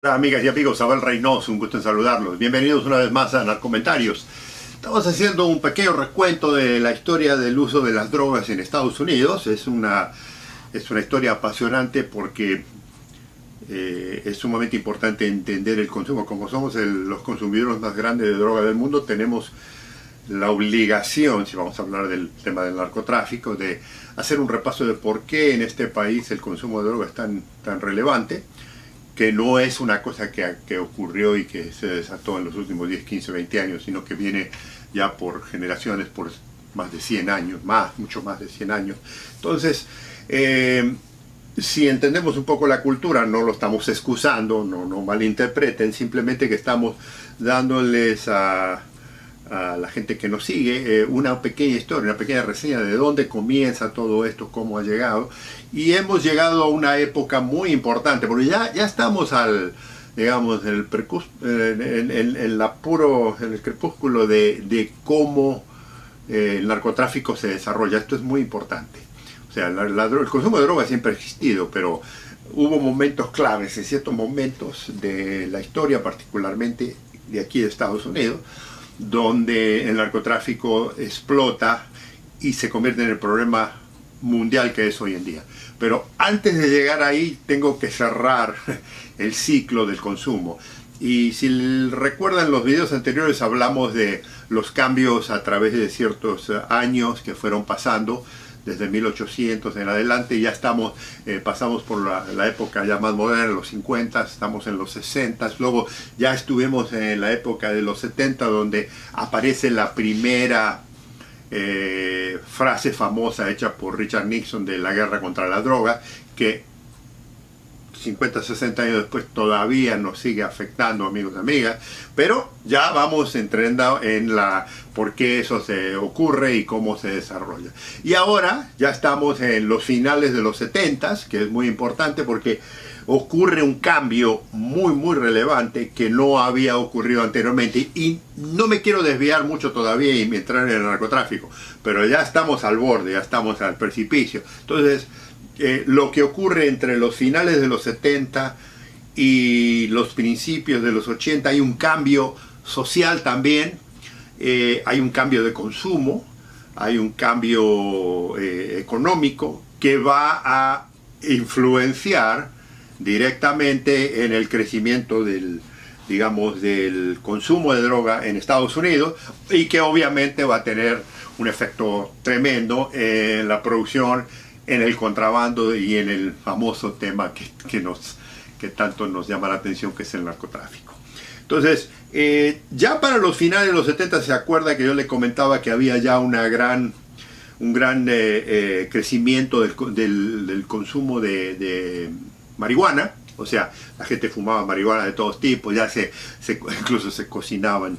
Hola amigas y amigos, Abel Reynoso, un gusto en saludarlos. Bienvenidos una vez más a Narcomentarios. Estamos haciendo un pequeño recuento de la historia del uso de las drogas en Estados Unidos. Es una historia apasionante porque es sumamente importante entender el consumo. Como somos los consumidores más grandes de droga del mundo, tenemos la obligación, si vamos a hablar del tema del narcotráfico, de hacer un repaso de por qué en este país el consumo de droga es tan relevante, que no es una cosa que ocurrió y que se desató en los últimos 10, 15, 20 años, sino que viene ya por generaciones, por más de 100 años, mucho más de 100 años. Entonces, si entendemos un poco la cultura, no lo estamos excusando, no malinterpreten, simplemente que estamos dándoles a la gente que nos sigue una pequeña historia, una pequeña reseña de dónde comienza todo esto, cómo ha llegado. Y hemos llegado a una época muy importante, porque ya estamos digamos, en el crepúsculo de cómo el narcotráfico se desarrolla. Esto es muy importante. O sea, el consumo de drogas siempre ha existido, pero hubo momentos claves, en ciertos momentos de la historia, particularmente de aquí de Estados Unidos, donde el narcotráfico explota y se convierte en el problema mundial que es hoy en día. Pero antes de llegar ahí tengo que cerrar el ciclo del consumo. Y si recuerdan los videos anteriores, hablamos de los cambios a través de ciertos años que fueron pasando. Desde 1800 en adelante ya pasamos por la época ya más moderna, los 50, estamos en los 60, luego ya estuvimos en la época de los 70, donde aparece la primera frase famosa hecha por Richard Nixon de la guerra contra la droga, que 50, 60 años después todavía nos sigue afectando, amigos y amigas, pero ya vamos entrando en por qué eso se ocurre y cómo se desarrolla. Y ahora ya estamos en los finales de los 70, que es muy importante porque ocurre un cambio muy relevante que no había ocurrido anteriormente. Y no me quiero desviar mucho todavía y entrar en el narcotráfico, pero ya estamos al borde, ya estamos al precipicio. Entonces, lo que ocurre entre los finales de los 70 y los principios de los 80, hay un cambio social también, hay un cambio de consumo, hay un cambio económico que va a influenciar directamente en el crecimiento digamos, del consumo de droga en Estados Unidos, y que obviamente va a tener un efecto tremendo en la producción, en el contrabando y en el famoso tema que tanto nos llama la atención, que es el narcotráfico. Entonces, ya para los finales de los 70 se acuerda que yo le comentaba que había ya un gran crecimiento del consumo de marihuana. O sea, la gente fumaba marihuana de todos tipos, ya incluso se cocinaban.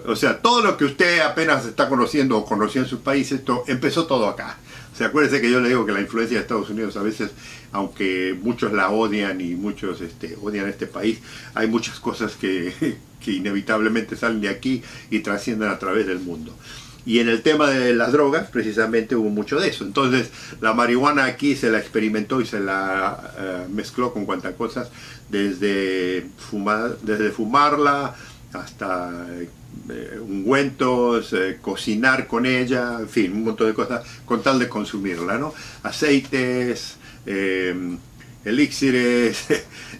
O sea, todo lo que usted apenas está conociendo o conoció en su país, esto empezó todo acá. O sea, acuérdense que yo le digo que la influencia de Estados Unidos a veces, aunque muchos la odian y muchos odian este país, hay muchas cosas que inevitablemente salen de aquí y trascienden a través del mundo. Y en el tema de las drogas, precisamente hubo mucho de eso. Entonces, la marihuana aquí se la experimentó y se la mezcló con cuantas cosas, desde fumarla hasta ungüentos, cocinar con ella, en fin, un montón de cosas con tal de consumirla, ¿no? Aceites, elixires,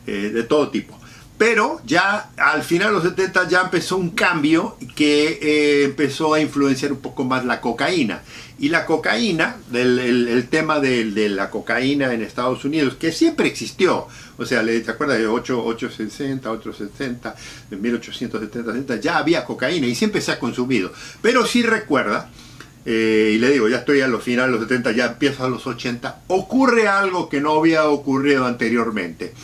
de todo tipo. Pero ya al final de los 70 ya empezó un cambio que empezó a influenciar un poco más la cocaína. Y la cocaína, el tema de la cocaína en Estados Unidos, que siempre existió. O sea, ¿te acuerdas de 860, de 1870, ya había cocaína y siempre se ha consumido? Pero sí recuerda, y le digo, ya estoy a los finales de los 70, ya empieza a los 80, ocurre algo que no había ocurrido anteriormente.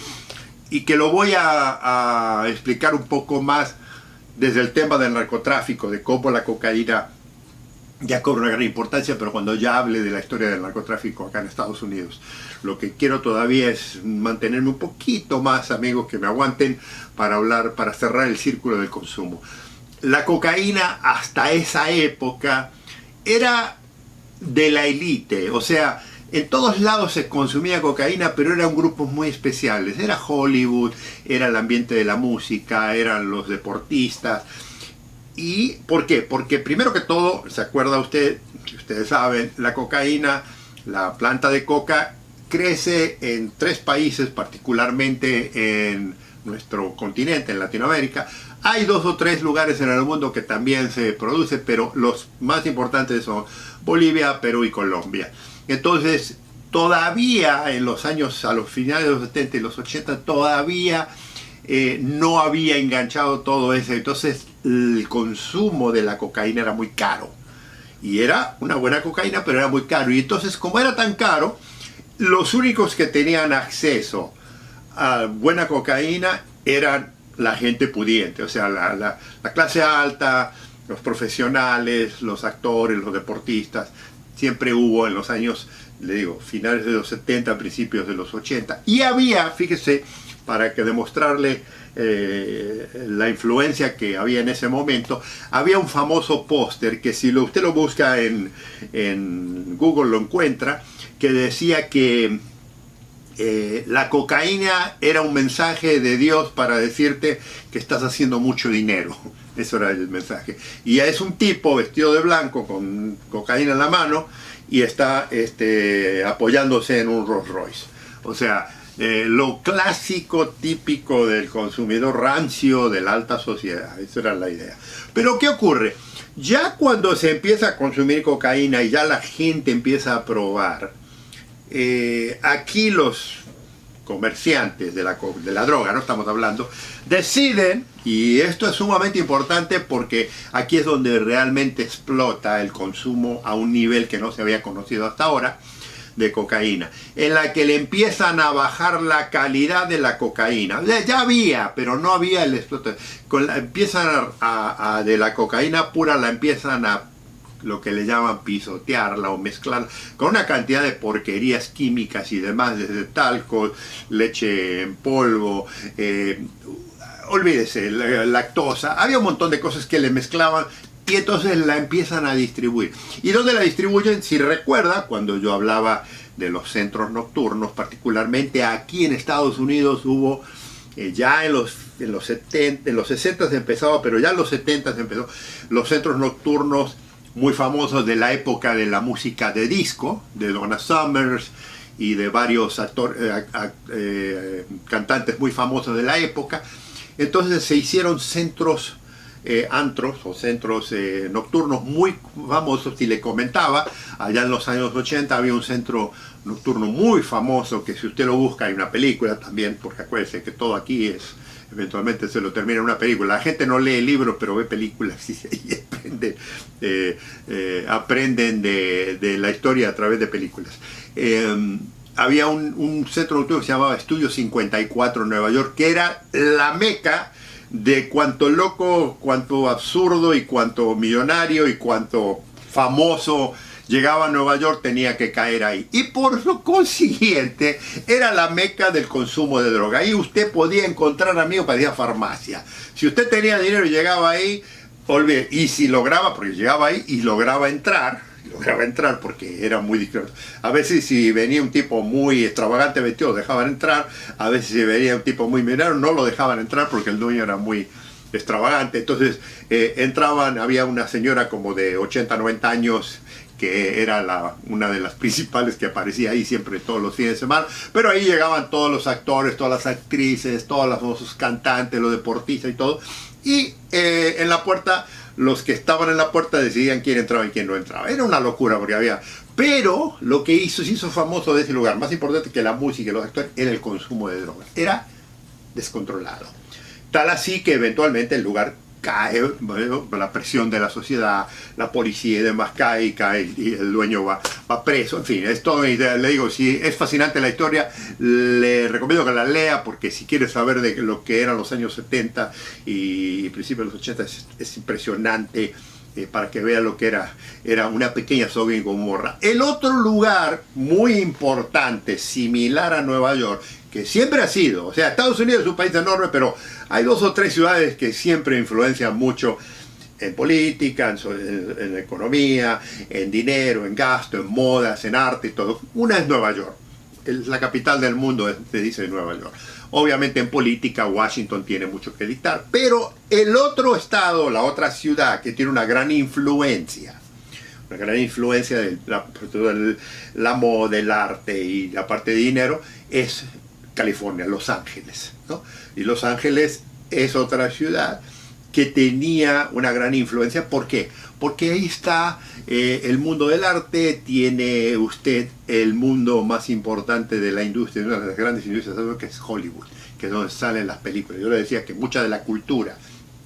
Y que lo voy a explicar un poco más desde el tema del narcotráfico, de cómo la cocaína ya cobra una gran importancia, pero cuando ya hable de la historia del narcotráfico acá en Estados Unidos. Lo que quiero todavía es mantenerme un poquito más, amigos, que me aguanten para cerrar el círculo del consumo. La cocaína hasta esa época era de la élite, o sea, En todos lados se consumía cocaína, pero eran grupos muy especiales. Era Hollywood, era el ambiente de la música, eran los deportistas. ¿Y por qué? Porque primero que todo, ¿se acuerda usted? Si ustedes saben, la cocaína, la planta de coca, crece en 3 países, particularmente en nuestro continente, en Latinoamérica. Hay 2 o 3 lugares en el mundo que también se produce, pero los más importantes son Bolivia, Perú y Colombia. Entonces, todavía en los años, a los finales de los 70 y los 80, todavía no había enganchado todo eso. Entonces, el consumo de la cocaína era muy caro. Y era una buena cocaína, pero era muy caro. Y entonces, como era tan caro, los únicos que tenían acceso a buena cocaína eran la gente pudiente, o sea, la clase alta, los profesionales, los actores, los deportistas. Siempre hubo en los años, le digo, finales de los 70, principios de los 80. Y había, fíjese, para que demostrarle la influencia que había en ese momento, había un famoso póster que si usted lo busca en Google lo encuentra, que decía que la cocaína era un mensaje de Dios para decirte que estás haciendo mucho dinero. Eso era el mensaje. Y es un tipo vestido de blanco con cocaína en la mano y está apoyándose en un Rolls Royce. O sea, lo clásico, típico del consumidor rancio de la alta sociedad. Esa era la idea. Pero ¿qué ocurre? Ya cuando se empieza a consumir cocaína y ya la gente empieza a probar, aquí los comerciantes de la droga, no estamos hablando, deciden, y esto es sumamente importante porque aquí es donde realmente explota el consumo a un nivel que no se había conocido hasta ahora, de cocaína, en la que le empiezan a bajar la calidad de la cocaína. Ya había, pero no había el explote. Empiezan de la cocaína pura, la empiezan a lo que le llaman pisotearla o mezclarla con una cantidad de porquerías químicas y demás, desde talco, leche en polvo, olvídese, lactosa, había un montón de cosas que le mezclaban y entonces la empiezan a distribuir. ¿Y dónde la distribuyen? Si recuerda, cuando yo hablaba de los centros nocturnos, particularmente aquí en Estados Unidos hubo, ya en los 60 se empezaba, pero ya en los 70 se empezó, los centros nocturnos muy famosos de la época de la música de disco, de Donna Summers y de varios cantantes muy famosos de la época. Entonces se hicieron centros, antros o centros nocturnos muy famosos. Y le comentaba, allá en los años 80 había un centro nocturno muy famoso que si usted lo busca, hay una película también, porque acuérdense que todo aquí es, eventualmente se lo termina en una película. La gente no lee libros, pero ve películas y aprenden de la historia a través de películas. Había un centro nocturno que se llamaba Estudio 54 en Nueva York, que era la meca de cuanto loco, cuanto absurdo y cuanto millonario y cuanto famoso llegaba a Nueva York tenía que caer ahí. Y por lo consiguiente era la meca del consumo de droga. Ahí usted podía encontrar amigos para ir a farmacia. Si usted tenía dinero y llegaba ahí, olvide. Y si lograba, porque llegaba ahí y lograba entrar porque era muy discreto. A veces si venía un tipo muy extravagante vestido, lo dejaban entrar. A veces si venía un tipo muy millonario, no lo dejaban entrar porque el dueño era muy extravagante. Entonces entraban, había una señora como de 80, 90 años, que era una de las principales que aparecía ahí siempre todos los fines de semana, pero ahí llegaban todos los actores, todas las actrices, todos los cantantes, los deportistas y todo, y en la puerta, los que estaban en la puerta decidían quién entraba y quién no entraba. Era una locura porque había, pero lo que se hizo famoso de ese lugar, más importante que la música y los actores, era el consumo de drogas. Era descontrolado, tal así que eventualmente el lugar cae, bueno, la presión de la sociedad, la policía y demás cae y el dueño va preso. En fin, esto le digo, si es fascinante la historia, le recomiendo que la lea, porque si quiere saber de lo que eran los años 70 y principios de los 80 es impresionante, para que vea lo que era una pequeña Sodoma y Gomorra. El otro lugar muy importante, similar a Nueva York, que siempre ha sido, o sea, Estados Unidos es un país enorme, pero hay 2 o 3 ciudades que siempre influencian mucho en política, en economía, en dinero, en gasto, en modas, en arte y todo. Una es Nueva York. La capital del mundo se dice Nueva York. Obviamente en política Washington tiene mucho que dictar, pero el otro estado, la otra ciudad que tiene una gran influencia de la moda, el arte y la parte de dinero, es California, Los Ángeles, ¿no? Y Los Ángeles es otra ciudad que tenía una gran influencia. ¿Por qué? Porque ahí está el mundo del arte, tiene usted el mundo más importante de la industria, una de las grandes industrias, que es Hollywood, que es donde salen las películas. Yo le decía que mucha de la cultura,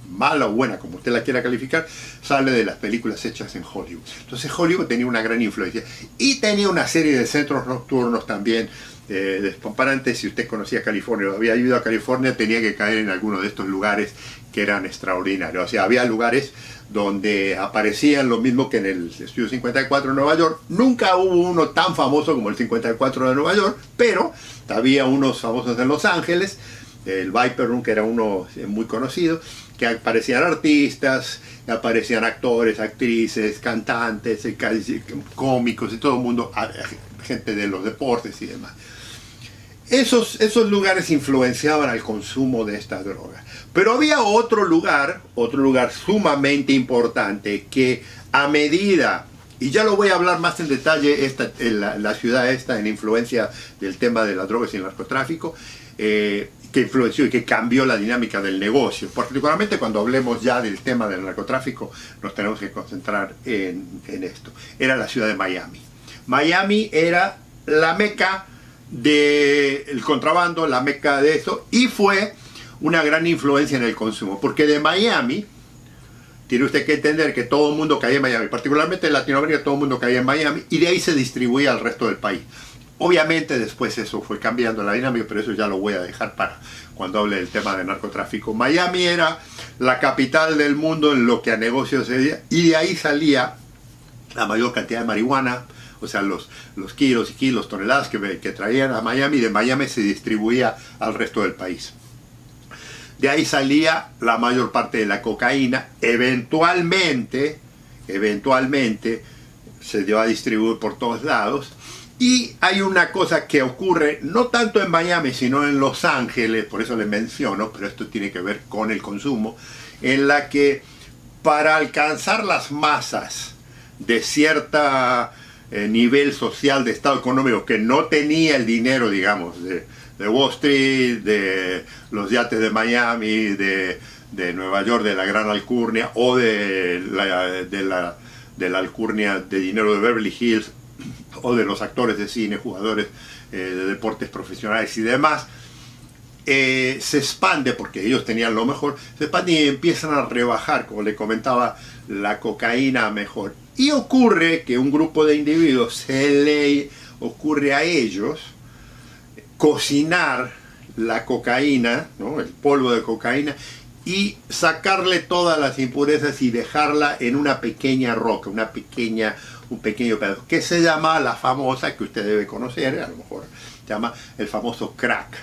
mala o buena, como usted la quiera calificar, sale de las películas hechas en Hollywood. Entonces Hollywood tenía una gran influencia. Y tenía una serie de centros nocturnos también, despamparantes. Si usted conocía California o había ido a California, tenía que caer en alguno de estos lugares que eran extraordinarios. O sea, había lugares donde aparecían lo mismo que en el Estudio 54 de Nueva York. Nunca hubo uno tan famoso como el 54 de Nueva York, pero había unos famosos en Los Ángeles, el Viper Room, que era uno muy conocido, que aparecían artistas, aparecían actores, actrices, cantantes, cómicos y todo el mundo, gente de los deportes y demás. Esos lugares influenciaban al consumo de esta droga. Pero había otro lugar sumamente importante que, a medida, y ya lo voy a hablar más en detalle, la ciudad esta, en la influencia del tema de las drogas y el narcotráfico, que influenció y que cambió la dinámica del negocio. Particularmente cuando hablemos ya del tema del narcotráfico, nos tenemos que concentrar en esto. Era la ciudad de Miami. Miami era la meca del contrabando, la meca de eso, y fue una gran influencia en el consumo, porque de Miami, tiene usted que entender que todo el mundo caía en Miami, particularmente en Latinoamérica, todo el mundo caía en Miami, y de ahí se distribuía al resto del país. Obviamente después eso fue cambiando la dinámica, pero eso ya lo voy a dejar para cuando hable del tema del narcotráfico. Miami era la capital del mundo en lo que a negocios se veía, y de ahí salía la mayor cantidad de marihuana, o sea, los kilos y kilos, toneladas que traían a Miami, y de Miami se distribuía al resto del país. De ahí salía la mayor parte de la cocaína. Eventualmente se dio a distribuir por todos lados. Y hay una cosa que ocurre, no tanto en Miami, sino en Los Ángeles, por eso le menciono, pero esto tiene que ver con el consumo, en la que para alcanzar las masas de cierta nivel social, de estado económico, que no tenía el dinero, digamos, de Wall Street, de los yates de Miami, de Nueva York, de la gran alcurnia, o de la alcurnia de dinero de Beverly Hills, o de los actores de cine, jugadores de deportes profesionales y demás, se expande, porque ellos tenían lo mejor, se expande y empiezan a rebajar, como le comentaba, la cocaína mejor. Y ocurre que un grupo de individuos se le ocurre a ellos cocinar la cocaína, ¿no?, el polvo de cocaína, y sacarle todas las impurezas y dejarla en una pequeña roca, un pequeño pedazo, que se llama la famosa, que usted debe conocer, a lo mejor, se llama el famoso crack.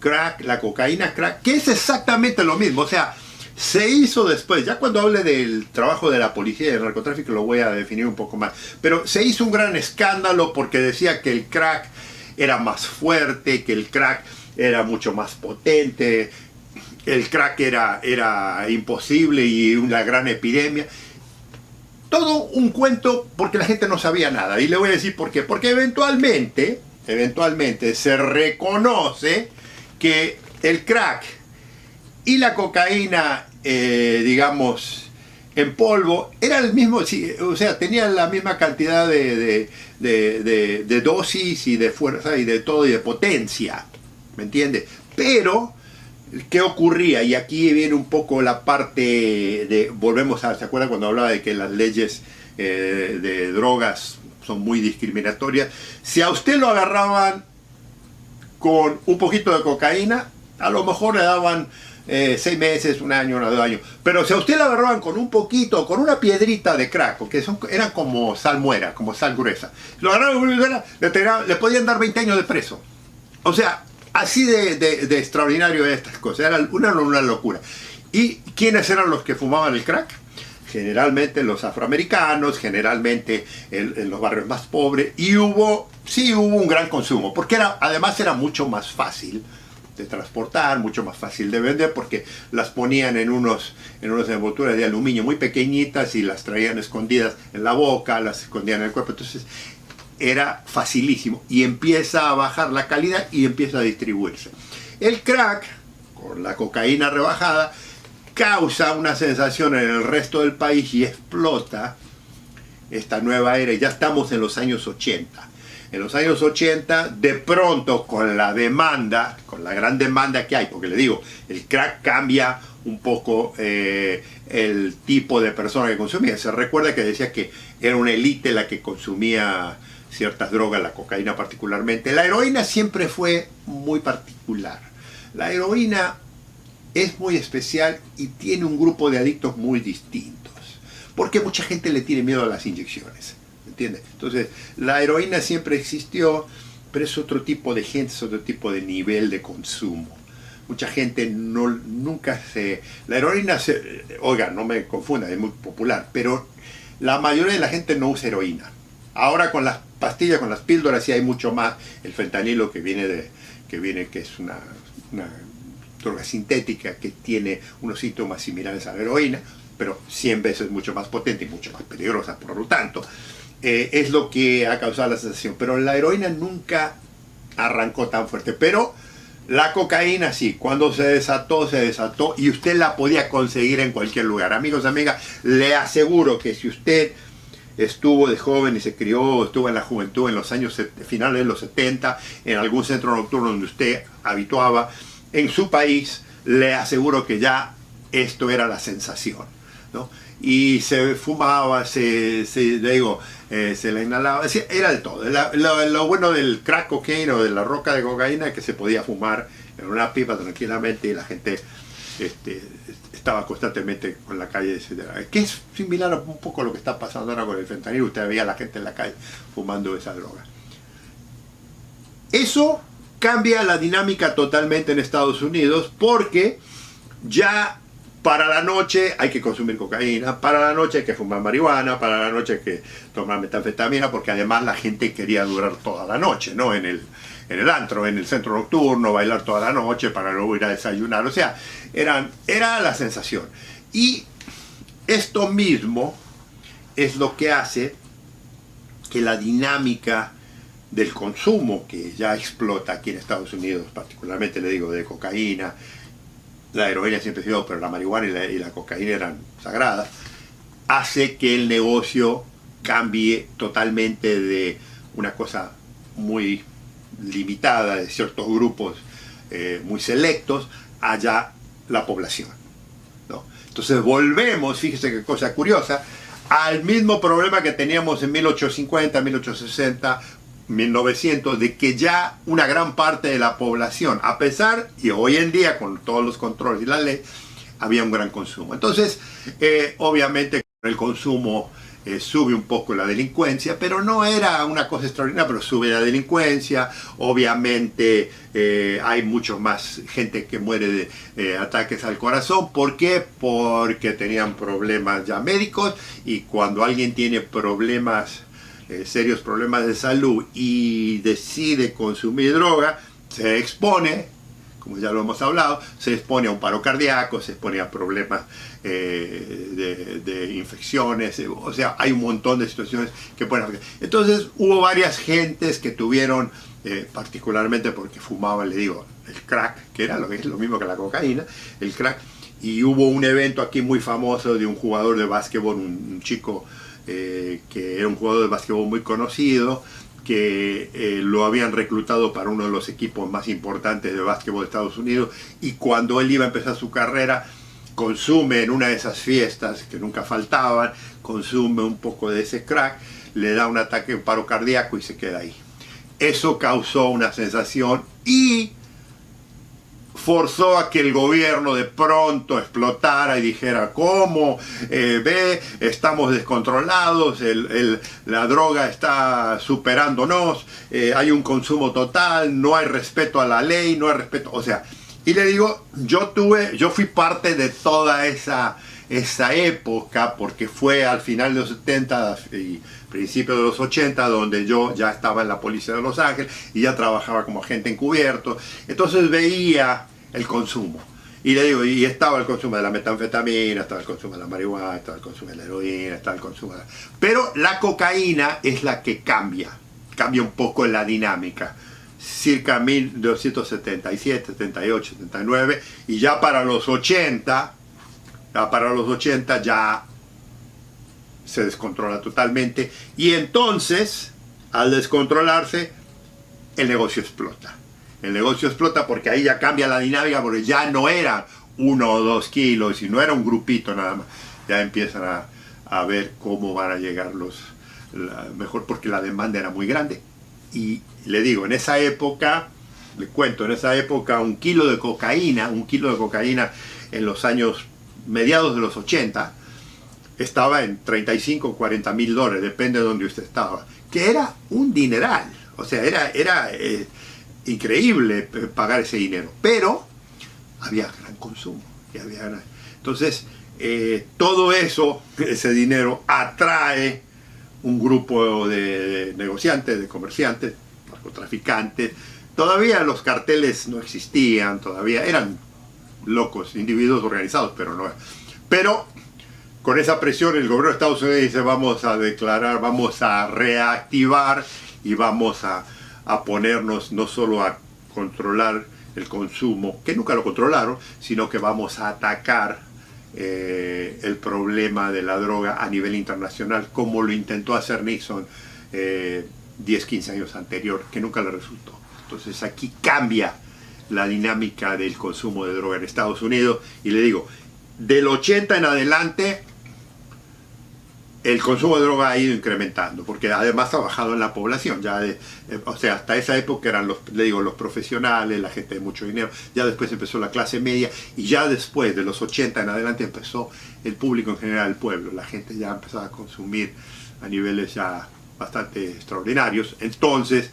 Crack, la cocaína crack, que es exactamente lo mismo. O sea, se hizo después, ya cuando hable del trabajo de la policía y del narcotráfico lo voy a definir un poco más, pero se hizo un gran escándalo porque decía que el crack era más fuerte, que el crack era mucho más potente, el crack era imposible y una gran epidemia. Todo un cuento porque la gente no sabía nada. Y le voy a decir por qué. Porque eventualmente se reconoce que el crack y la cocaína, digamos, en polvo, era el mismo, o sea, tenían la misma cantidad de dosis y de fuerza y de todo y de potencia, ¿me entiende? Pero, ¿qué ocurría? Y aquí viene un poco la parte de, volvemos a, ¿se acuerdan cuando hablaba de que las leyes de drogas son muy discriminatorias? Si a usted lo agarraban con un poquito de cocaína, a lo mejor le daban 6 meses, 1 año, 2 años. Pero si a usted lo agarraban con un poquito, con una piedrita de crack, porque eran como sal muera, como sal gruesa, lo agarraban, le podían dar 20 años de preso. O sea, así de extraordinario estas cosas, era una locura. ¿Y quiénes eran los que fumaban el crack? generalmente los afroamericanos, generalmente en los barrios más pobres, y sí hubo un gran consumo, porque además era mucho más fácil de transportar, mucho más fácil de vender, porque las ponían en unas envolturas de aluminio muy pequeñitas y las traían escondidas en la boca, las escondían en el cuerpo. Entonces era facilísimo y empieza a bajar la calidad y empieza a distribuirse. El crack, con la cocaína rebajada, causa una sensación en el resto del país y explota esta nueva era. Ya estamos en los años 80. En los años 80, de pronto, con la demanda, con la gran demanda que hay, porque le digo, el crack cambia un poco el tipo de persona que consumía. Se recuerda que decía que era una élite la que consumía ciertas drogas, la cocaína particularmente. La heroína siempre fue muy particular. La heroína es muy especial y tiene un grupo de adictos muy distintos, porque mucha gente le tiene miedo a las inyecciones. ¿Entiendes? Entonces, la heroína siempre existió, pero es otro tipo de gente, es otro tipo de nivel de consumo. Mucha gente nunca se... La heroína, oiga, no me confunda, es muy popular, pero la mayoría de la gente no usa heroína. Ahora con las pastillas, con las píldoras, sí hay mucho más. El fentanilo que es una droga sintética que tiene unos síntomas similares a la heroína, pero 100 veces mucho más potente y mucho más peligrosa, por lo tanto. Es lo que ha causado la sensación, pero la heroína nunca arrancó tan fuerte, pero la cocaína sí, cuando se desató y usted la podía conseguir en cualquier lugar. Amigos, amigas, le aseguro que si usted estuvo de joven y se crió, estuvo en la juventud en los años finales de los 70, en algún centro nocturno donde usted habituaba, en su país, le aseguro que ya esto era la sensación, ¿no? Y se fumaba, se la inhalaba, era de todo. Lo bueno del crack cocaine o de la roca de cocaína es que se podía fumar en una pipa tranquilamente y la gente estaba constantemente con la calle, etc. Que es similar a un poco a lo que está pasando ahora con el fentanilo. Usted veía a la gente en la calle fumando esa droga. Eso cambia la dinámica totalmente en Estados Unidos, porque ya para la noche hay que consumir cocaína, para la noche hay que fumar marihuana, para la noche hay que tomar metanfetamina, porque además la gente quería durar toda la noche, ¿no? En el antro, en el centro nocturno, bailar toda la noche para luego ir a desayunar. O sea, era la sensación. Y esto mismo es lo que hace que la dinámica del consumo, que ya explota aquí en Estados Unidos, particularmente le digo de cocaína, la heroína siempre ha sido, pero la marihuana y la cocaína eran sagradas, hace que el negocio cambie totalmente de una cosa muy limitada, de ciertos grupos muy selectos, a ya la población, ¿no? Entonces volvemos, fíjese qué cosa curiosa, al mismo problema que teníamos en 1850, 1860, 1900, de que ya una gran parte de la población, a pesar, y hoy en día con todos los controles y la ley, había un gran consumo. Entonces, obviamente el consumo sube un poco la delincuencia, pero no era una cosa extraordinaria, pero sube la delincuencia. Obviamente hay mucho más gente que muere de ataques al corazón. ¿Por qué? Porque tenían problemas ya médicos, y cuando alguien tiene problemas, serios problemas de salud, y decide consumir droga, se expone, como ya lo hemos hablado, se expone a un paro cardíaco, se expone a problemas de infecciones. O sea, hay un montón de situaciones que pueden afectar. Entonces hubo varias gentes que tuvieron, particularmente porque fumaban, le digo, el crack, que era lo mismo que la cocaína, el crack. Y hubo un evento aquí muy famoso de un jugador de básquetbol, un chico que era un jugador de básquetbol muy conocido, que lo habían reclutado para uno de los equipos más importantes de básquetbol de Estados Unidos, y cuando él iba a empezar su carrera, consume en una de esas fiestas que nunca faltaban, consume un poco de ese crack, le da un ataque, un paro cardíaco, y se queda ahí. Eso causó una sensación y forzó a que el gobierno de pronto explotara y dijera: ¿cómo? Ve, estamos descontrolados, la droga está superándonos, hay un consumo total, no hay respeto a la ley, no hay respeto, o sea, Y le digo, yo fui parte de toda esa época, porque fue al final de los 70 y principios de los 80 donde yo ya estaba en la policía de Los Ángeles y ya trabajaba como agente encubierto. Entonces veía el consumo. Y le digo, y estaba el consumo de la metanfetamina, estaba el consumo de la marihuana, estaba el consumo de la heroína, estaba el consumo de Pero la cocaína es la que cambia un poco la dinámica. Circa 1977, 78, 79, y ya para los 80, ya se descontrola totalmente, y entonces, al descontrolarse, el negocio explota. El negocio explota porque ahí ya cambia la dinámica, porque ya no era 1 o 2 kilos, y no era un grupito nada más. Ya empiezan a ver cómo van a llegar mejor, porque la demanda era muy grande. Y le digo, en esa época, le cuento, en esa época un kilo de cocaína en los años mediados de los 80, estaba en 35 o 40 mil dólares, depende de donde usted estaba, que era un dineral. O sea, era increíble pagar ese dinero, pero había gran consumo. Entonces, todo eso, ese dinero, atrae un grupo de negociantes, de comerciantes, narcotraficantes. Todavía los carteles no existían, todavía eran locos, individuos organizados, pero no. Pero con esa presión el gobierno de Estados Unidos dice, vamos a declarar, vamos a reactivar y vamos a ponernos no solo a controlar el consumo, que nunca lo controlaron, sino que vamos a atacar el problema de la droga a nivel internacional, como lo intentó hacer Nixon 10, 15 años anterior, que nunca le resultó. Entonces aquí cambia la dinámica del consumo de droga en Estados Unidos, y le digo, del 80 en adelante el consumo de droga ha ido incrementando, porque además ha bajado en la población. O sea, hasta esa época eran los profesionales, la gente de mucho dinero. Ya después empezó la clase media, y ya después de los 80 en adelante empezó el público en general, el pueblo. La gente ya empezaba a consumir a niveles ya bastante extraordinarios. Entonces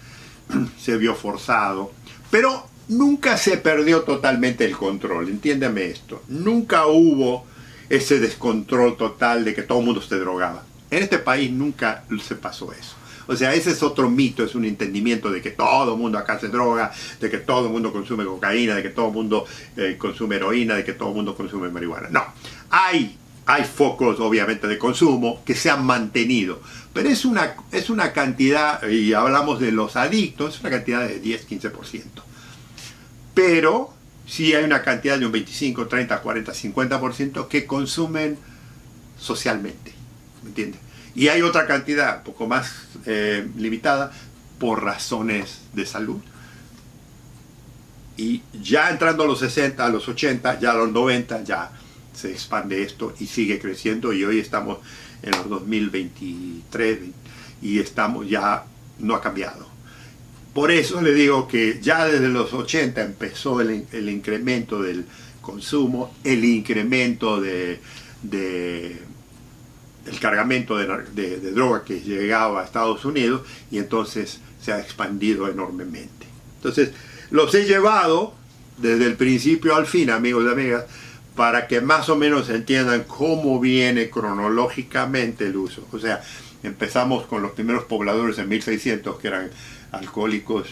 se vio forzado, pero nunca se perdió totalmente el control. Entiéndame esto, nunca hubo ese descontrol total de que todo el mundo se drogaba. En este país nunca se pasó eso. O sea, ese es otro mito, es un entendimiento de que todo el mundo acá se droga, de que todo el mundo consume cocaína, de que todo el mundo consume heroína, de que todo el mundo consume marihuana. No, hay focos obviamente de consumo que se han mantenido, pero es una cantidad, y hablamos de los adictos, es una cantidad de 10-15%. Pero sí hay una cantidad de un 25, 30, 40, 50% que consumen socialmente, ¿me entiendes? Y hay otra cantidad, un poco más limitada, por razones de salud. Y ya entrando a los 60, a los 80, ya a los 90, ya se expande esto y sigue creciendo. Y hoy estamos en los 2023 y ya no ha cambiado. Por eso le digo que ya desde los 80 empezó el incremento del consumo, el incremento del cargamento de droga que llegaba a Estados Unidos, y entonces se ha expandido enormemente. Entonces los he llevado desde el principio al fin, amigos y amigas, para que más o menos entiendan cómo viene cronológicamente el uso. O sea, empezamos con los primeros pobladores en 1600, que eran alcohólicos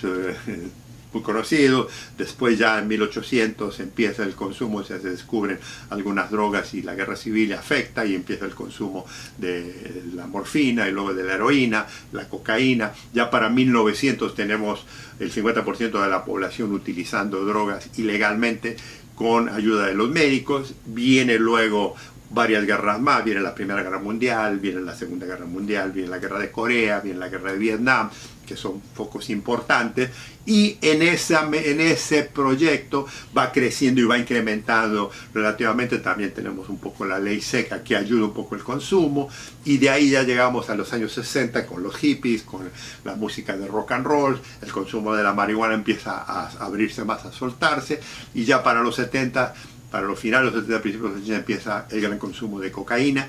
muy conocidos. Después ya en 1800 empieza el consumo, se descubren algunas drogas y la guerra civil afecta y empieza el consumo de la morfina y luego de la heroína, la cocaína. Ya para 1900 tenemos el 50% de la población utilizando drogas ilegalmente con ayuda de los médicos. Viene luego varias guerras más, viene la Primera Guerra Mundial, viene la Segunda Guerra Mundial, viene la Guerra de Corea, viene la Guerra de Vietnam, que son focos importantes, y en ese proyecto va creciendo y va incrementando relativamente. También tenemos un poco la ley seca que ayuda un poco el consumo, y de ahí ya llegamos a los años 60 con los hippies, con la música de rock and roll. El consumo de la marihuana empieza a abrirse más, a soltarse, y ya para los 70, para los finales de los 70, principios de los 80, empieza el gran consumo de cocaína,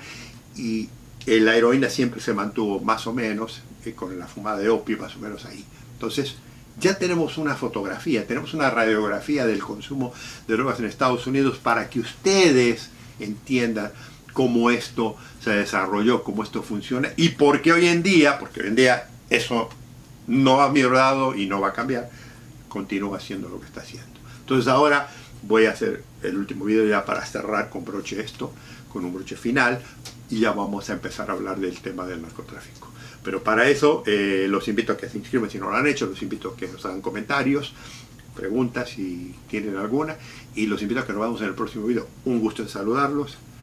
y la heroína siempre se mantuvo más o menos, con la fumada de opio más o menos ahí. Entonces ya tenemos una fotografía, tenemos una radiografía del consumo de drogas en Estados Unidos para que ustedes entiendan cómo esto se desarrolló, cómo esto funciona y por qué hoy en día, porque hoy en día eso no ha mejorado y no va a cambiar, continúa haciendo lo que está haciendo. Entonces ahora voy a hacer el último video ya para cerrar con broche esto, con un broche final, y ya vamos a empezar a hablar del tema del narcotráfico. Pero para eso los invito a que se inscriban si no lo han hecho, los invito a que nos hagan comentarios, preguntas si tienen alguna, y los invito a que nos vemos en el próximo video. Un gusto en saludarlos.